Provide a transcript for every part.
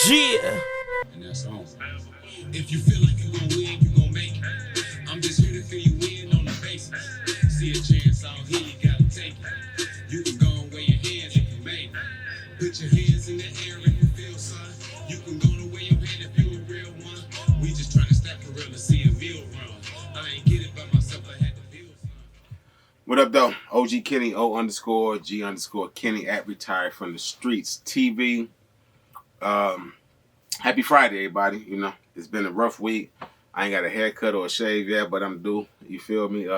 Yeah. And that's all. If you feel like you gon' win, you gon' make it. I'm just here to fill you in on the basis. See a chance out here, you gotta take it. You can go and weigh your hands if you made it. Put your hands in the air if you feel, son. You can go to weigh your hand if you a real one. We just tryna stack for real to see a meal run. I ain't get it by myself, I had to feel, son. What up, though? OG Kenny, O_G_ Kenny at Retired from the Streets TV. Happy Friday, everybody. You know, it's been a rough week. I ain't got a haircut or a shave yet, but I'm due. You feel me?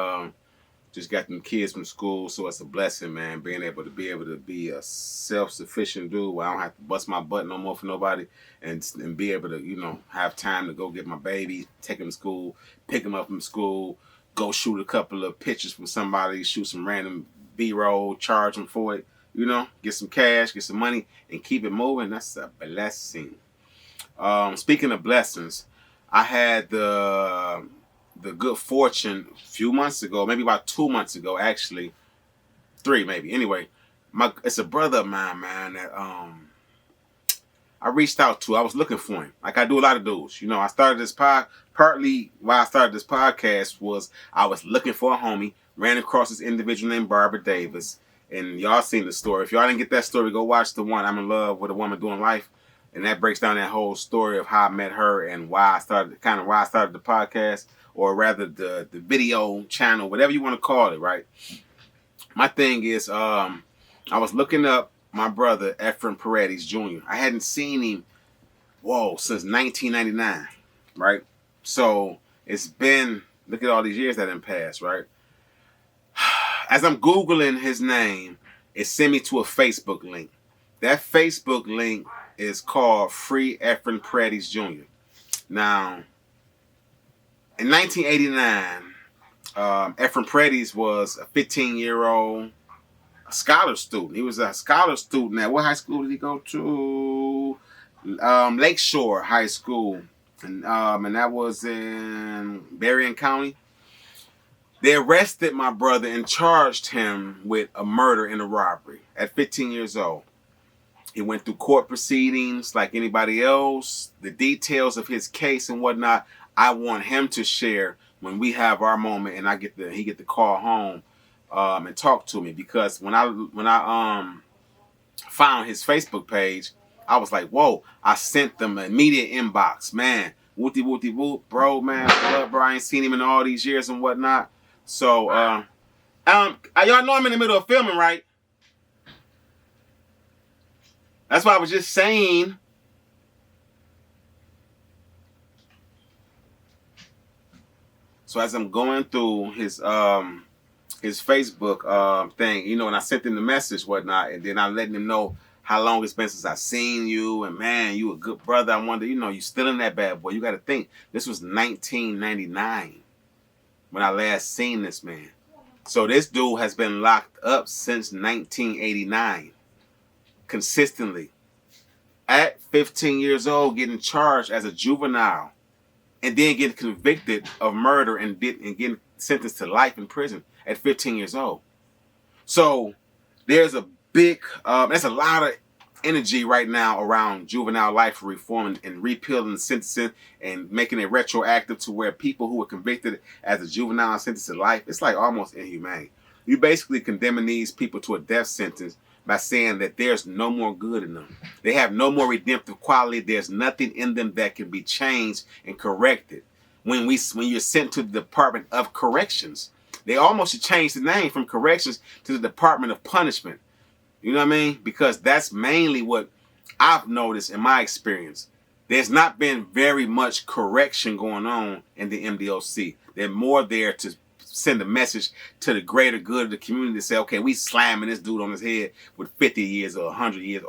Just got them kids from school, so it's a blessing, man. Being able to be a self-sufficient dude where I don't have to bust my butt no more for nobody, and be able to, you know, have time to go get my baby, take him to school, pick him up from school, go shoot a couple of pictures from somebody, shoot some random B-roll, charge them for it, you know, get some cash, get some money, and keep it moving. That's a blessing. Speaking of blessings, I had the good fortune a few months ago, maybe about 2 months ago, actually, 3 maybe. Anyway, it's a brother of mine, man, that I reached out to. I was looking for him, like I do a lot of dudes. You know, I started this partly why I started this podcast was I was looking for a homie, ran across this individual named Barbara Davis, and y'all seen the story. If y'all didn't get that story, go watch the one, I'm in Love with a Woman Doing Life. And that breaks down that whole story of how I met her and why I started the podcast, or rather the video channel, whatever you want to call it, right? My thing is, I was looking up my brother, Efren Paredes Jr. I hadn't seen him, since 1999, right? So it's been, look at all these years that done passed, right? As I'm Googling his name, it sent me to a Facebook link. That Facebook link is called Free Efren Paredes Jr. Now, in 1989, Efren Paredes was a 15-year-old scholar student. He was a scholar student at, what high school did he go to? Lakeshore High School. And that was in Berrien County. They arrested my brother and charged him with a murder and a robbery at 15 years old. He went through court proceedings like anybody else. The details of his case and whatnot, I want him to share when we have our moment, and he get to call home and talk to me. Because when I found his Facebook page, I was like, whoa! I sent them an immediate inbox, man. Wooty wooty whoop, bro, man. Love, bro. I ain't seen him in all these years and whatnot. So, y'all know I'm in the middle of filming, right? That's why I was just saying. So as I'm going through his Facebook thing, you know, and I sent him the message, whatnot, and then I letting him know how long it's been since I seen you, and man, you a good brother. I wonder, you know, you still in that bad boy. You got to think, this was 1999 when I last seen this man. So this dude has been locked up since 1989. Consistently at 15 years old, getting charged as a juvenile, and then getting convicted of murder and getting sentenced to life in prison at 15 years old. So there's a big, there's a lot of energy right now around juvenile life reform and repealing sentencing and making it retroactive to where people who were convicted as a juvenile and sentenced to life, it's like almost inhumane. You basically condemning these people to a death sentence by saying that there's no more good in them. They have no more redemptive quality. There's nothing in them that can be changed and corrected. When you're sent to the Department of Corrections, they almost should change the name from Corrections to the Department of Punishment. You know what I mean? Because that's mainly what I've noticed in my experience. There's not been very much correction going on in the MDOC. They're more there to send a message to the greater good of the community to say, okay, we slamming this dude on his head with 50 years or 100 years.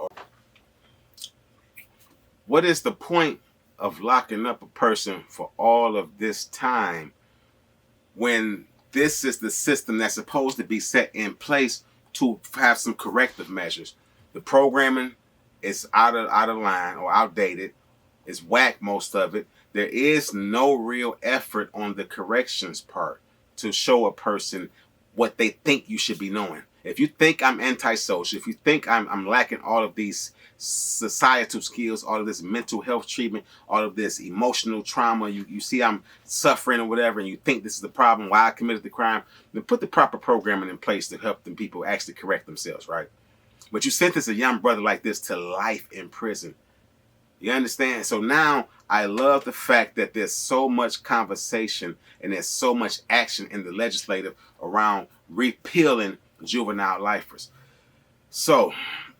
What is the point of locking up a person for all of this time when this is the system that's supposed to be set in place to have some corrective measures? The programming is out of line or outdated. It's whack, most of it. There is no real effort on the corrections part to show a person what they think you should be knowing. If you think I'm antisocial, if you think I'm lacking all of these societal skills, all of this mental health treatment, all of this emotional trauma, you see I'm suffering or whatever, and you think this is the problem, why I committed the crime, then put the proper programming in place to help them people actually correct themselves, right? But you sentence a young brother like this to life in prison. You understand? So now I love the fact that there's so much conversation and there's so much action in the legislative around repealing juvenile lifers. So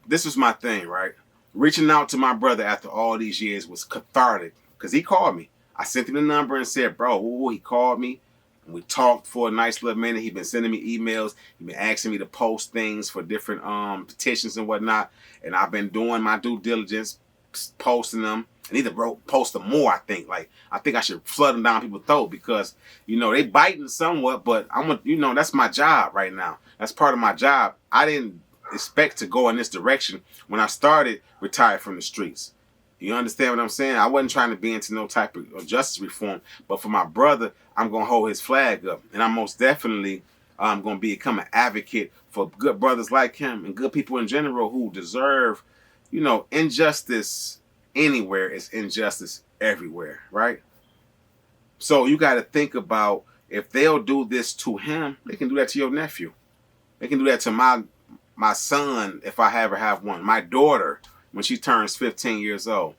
this was my thing, right? Reaching out to my brother after all these years was cathartic because he called me. I sent him the number and said, bro, ooh, he called me. And we talked for a nice little minute. He's been sending me emails. He's been asking me to post things for different petitions and whatnot. And I've been doing my due diligence, posting them. I need to post them more, I think. I think I should flood them down people's throat because, they biting somewhat, but that's my job right now. That's part of my job. I didn't expect to go in this direction when I started retired from the streets. You understand what I'm saying? I wasn't trying to be into no type of justice reform, but for my brother, I'm going to hold his flag up. And I'm most definitely going to become an advocate for good brothers like him and good people in general who deserve, injustice anywhere is injustice everywhere, right? So you got to think about if they'll do this to him, they can do that to your nephew. They can do that to my son if I ever have one. My daughter, when she turns 15 years old,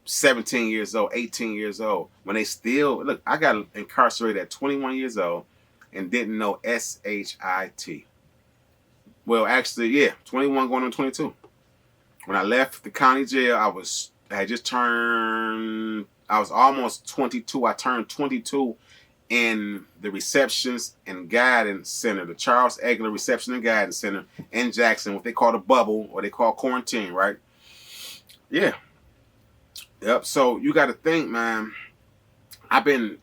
17 years old, 18 years old, when they still, look, I got incarcerated at 21 years old and didn't know SHIT. Well, actually, yeah, 21 going on 22. When I left the county jail, I was almost 22. I turned 22 in the receptions and guidance center, the Charles Egler Reception and Guidance Center in Jackson, what they call the bubble or they call quarantine, right? Yeah. Yep. So you got to think, man, I've been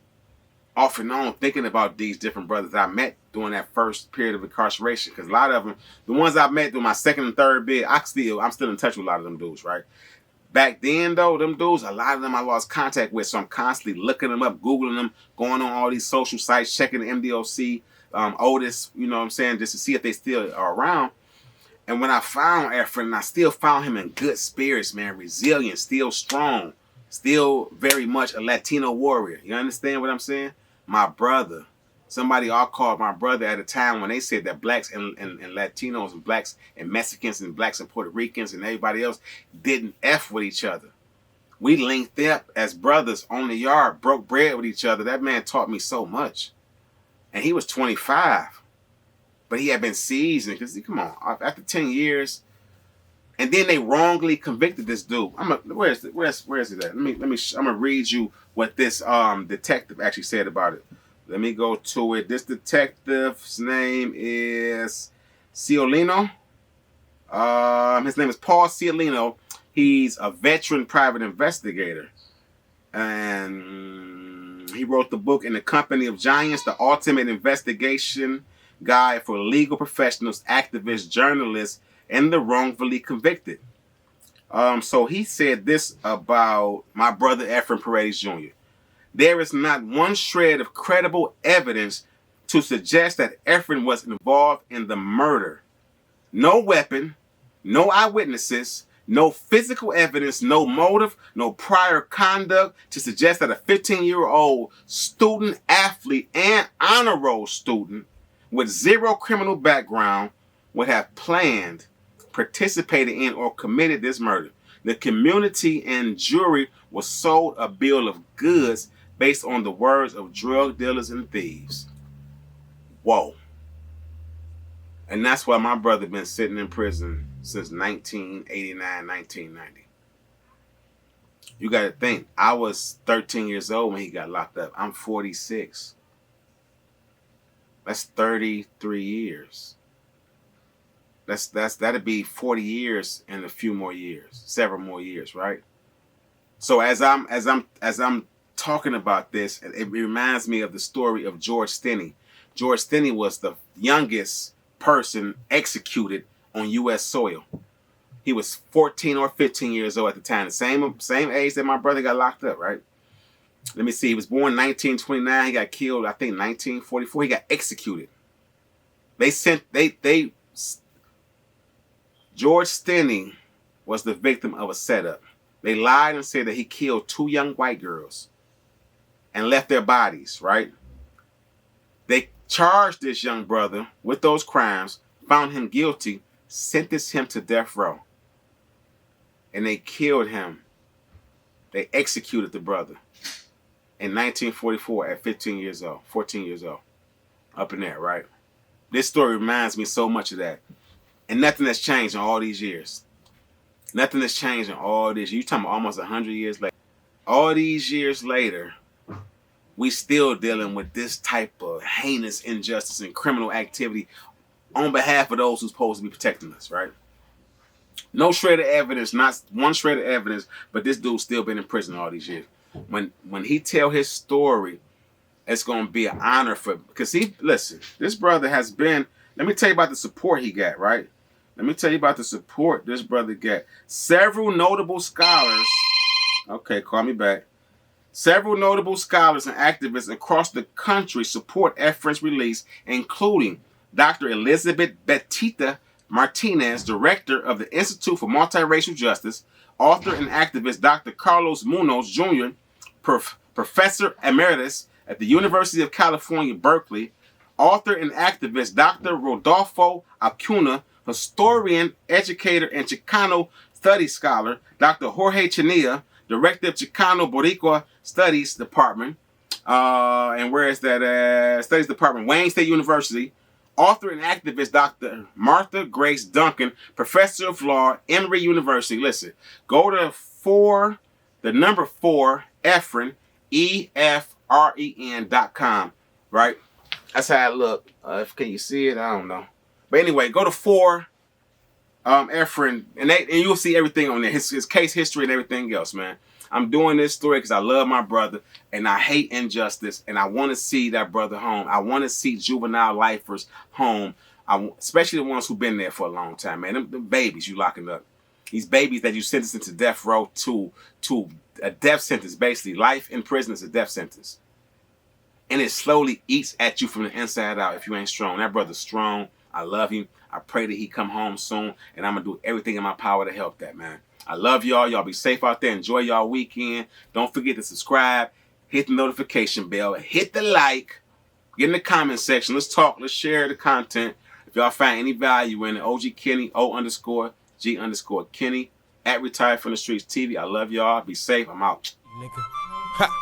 off and on thinking about these different brothers I met during that first period of incarceration. Because a lot of them, the ones I met through my second and third bid, I'm still in touch with a lot of them dudes, right? Back then, though, them dudes, a lot of them I lost contact with, so I'm constantly looking them up, Googling them, going on all these social sites, checking the MDOC, Otis, you know what I'm saying, just to see if they still are around. And when I found Efren, I still found him in good spirits, man, resilient, still strong, still very much a Latino warrior. You understand what I'm saying? My brother. Somebody all called my brother at a time when they said that blacks and Latinos and blacks and Mexicans and blacks and Puerto Ricans and everybody else didn't F with each other. We linked up as brothers on the yard, broke bread with each other. That man taught me so much. And he was 25. But he had been seasoned. Because, come on, after 10 years. And then they wrongly convicted this dude. Where is it at? I'm going to read you what this detective actually said about it. Let me go to it. This detective's name is Ciolino. His name is Paul Ciolino. He's a veteran private investigator. And he wrote the book In the Company of Giants, The Ultimate Investigation Guide for Legal Professionals, Activists, Journalists, and the Wrongfully Convicted. So he said this about my brother Efren Paredes Jr. There is not one shred of credible evidence to suggest that Efren was involved in the murder. No weapon, no eyewitnesses, no physical evidence, no motive, no prior conduct to suggest that a 15-year-old student, athlete, and honor roll student with zero criminal background would have planned, participated in, or committed this murder. The community and jury was sold a bill of goods based on the words of drug dealers and thieves. Whoa. And that's why my brother been sitting in prison since 1989, 1990. You got to think, I was 13 years old when he got locked up. I'm 46. That's 33 years. That'd be 40 years and a few more years, several more years, right? So as I'm talking about this, it reminds me of the story of George Stinney. George Stinney was the youngest person executed on U.S. soil. He was 14 or 15 years old at the time, the same age that my brother got locked up, right? Let me see. He was born in 1929. He got killed, I think, 1944. He got executed. They George Stinney was the victim of a setup. They lied and said that he killed 2 young white girls and left their bodies, right? They charged this young brother with those crimes, found him guilty, sentenced him to death row. And they killed him. They executed the brother in 1944 at 14 years old. Up in there, right? This story reminds me so much of that. And nothing has changed in all these years. Nothing has changed in all this. You're talking about almost 100 years later. All these years later, we still dealing with this type of heinous injustice and criminal activity on behalf of those who's supposed to be protecting us, right? No shred of evidence, not one shred of evidence, but this dude's still been in prison all these years. When he tell his story, it's going to be an honor for, because listen, this brother has been, let me tell you about the support he got, right? Let me tell you about the support this brother got. Several notable scholars, okay, call me back. Several notable scholars and activists across the country support Efren's release, including Dr. Elizabeth Betita Martinez, director of the Institute for Multiracial Justice, author and activist Dr. Carlos Munoz Jr., professor emeritus at the University of California, Berkeley, author and activist Dr. Rodolfo Acuna, historian, educator, and Chicano studies scholar Dr. Jorge Chinilla, director of Chicano Boricua Studies Department, and where is that? Studies Department, Wayne State University. Author and activist Dr. Martha Grace Duncan, professor of law, Emory University. Listen, go to the number 4, Efren, EFREN.com, right? That's how it look. Can you see it? I don't know. But anyway, go to 4, Efren, and you'll see everything on there. His case history and everything else, man. I'm doing this story because I love my brother and I hate injustice and I want to see that brother home. I want to see juvenile lifers home, especially the ones who've been there for a long time, man. Them babies you locking up. These babies that you sentencing to death row to a death sentence, basically. Life in prison is a death sentence. And it slowly eats at you from the inside out if you ain't strong. That brother's strong. I love him. I pray that he come home soon, and I'm going to do everything in my power to help that, man. I love y'all. Y'all be safe out there. Enjoy y'all weekend. Don't forget to subscribe. Hit the notification bell. Hit the like. Get in the comment section. Let's talk. Let's share the content. If y'all find any value in it, OG Kenny, O_G_Kenny, at Retired from the Streets TV. I love y'all. Be safe. I'm out. Nigga. Ha.